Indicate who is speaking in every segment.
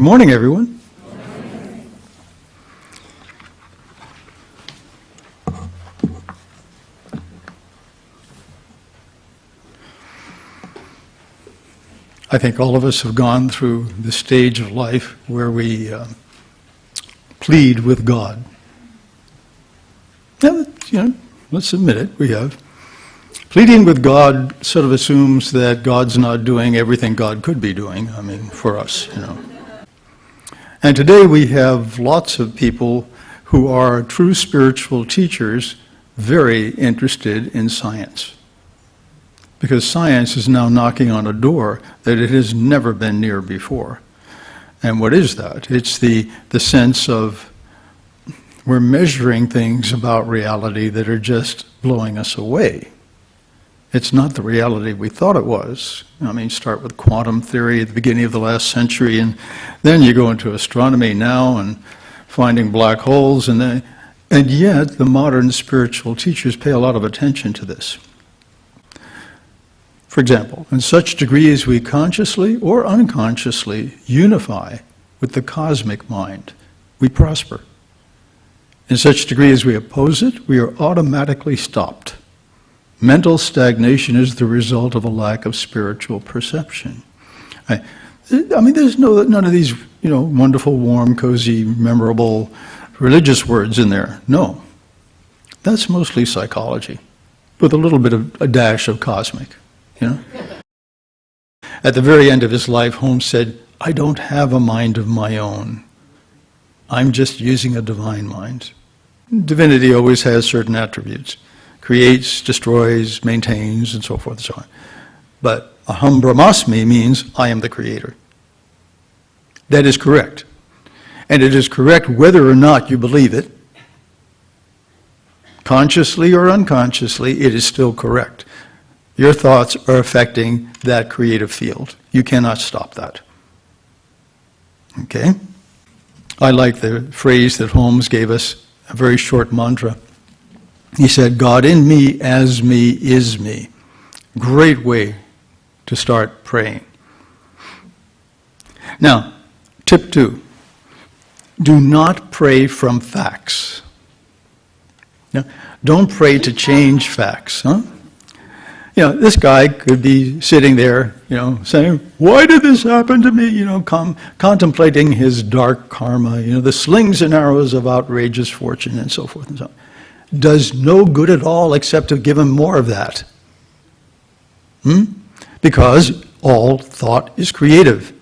Speaker 1: Good morning, everyone. I think all of us have gone through the stage of life where we plead with God. Yeah, let's admit it, we have. Pleading with God sort of assumes that God's not doing everything God could be doing, for us, And today we have lots of people who are true spiritual teachers very interested in science. Because science is now knocking on a door that it has never been near before. And what is that? It's the sense of we're measuring things about reality that are just blowing us away. It's not the reality we thought it was. Start with quantum theory at the beginning of the last century, and then you go into astronomy now and finding black holes, and yet the modern spiritual teachers pay a lot of attention to this. For example, in such degree as we consciously or unconsciously unify with the cosmic mind, we prosper. In such degree as we oppose it, we are automatically stopped. Mental stagnation is the result of a lack of spiritual perception. There's none of these, wonderful, warm, cozy, memorable religious words in there. No. That's mostly psychology, with a little bit of a dash of cosmic. At the very end of his life, Holmes said, "I don't have a mind of my own. I'm just using a divine mind." Divinity always has certain attributes. Creates, destroys, maintains, and so forth and so on. But aham brahmasmi means I am the creator. That is correct. And it is correct whether or not you believe it. Consciously or unconsciously, it is still correct. Your thoughts are affecting that creative field. You cannot stop that. Okay? I like the phrase that Holmes gave us, a very short mantra. He said, "God in me, as me, is me." Great way to start praying. Now, tip 2. Do not pray from facts. Now, don't pray to change facts. This guy could be sitting there, saying, "Why did this happen to me?" Contemplating his dark karma, the slings and arrows of outrageous fortune, and so forth and so on. Does no good at all except to give him more of that. Because all thought is creative.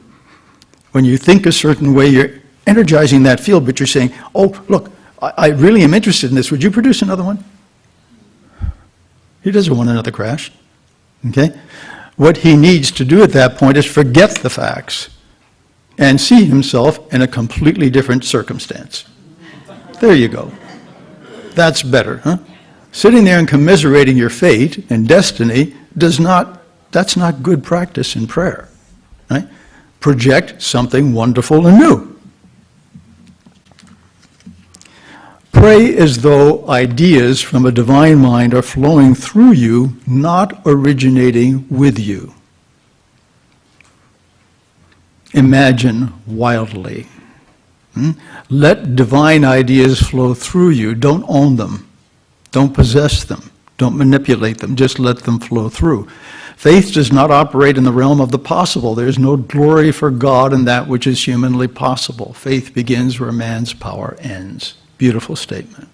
Speaker 1: When you think a certain way, you're energizing that field, but you're saying, "Oh, look, I really am interested in this. Would you produce another one?" He doesn't want another crash. Okay? What he needs to do at that point is forget the facts and see himself in a completely different circumstance. There you go. That's better, huh? Sitting there and commiserating your fate and destiny that's not good practice in prayer. Right? Project something wonderful and new. Pray as though ideas from a divine mind are flowing through you, not originating with you. Imagine wildly. Let divine ideas flow through you. Don't own them. Don't possess them. Don't manipulate them. Just let them flow through. Faith does not operate in the realm of the possible. There is no glory for God in that which is humanly possible. Faith begins where man's power ends. Beautiful statement.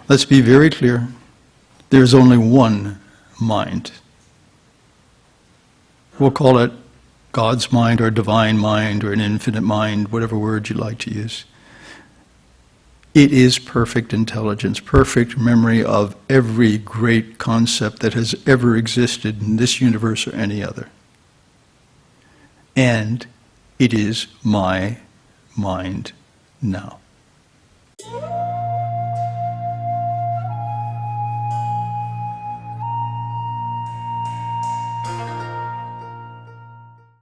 Speaker 1: Let's be very clear. There's only one mind. We'll call it God's mind or divine mind or an infinite mind, whatever word you like to use. It is perfect intelligence, perfect memory of every great concept that has ever existed in this universe or any other. And it is my mind now.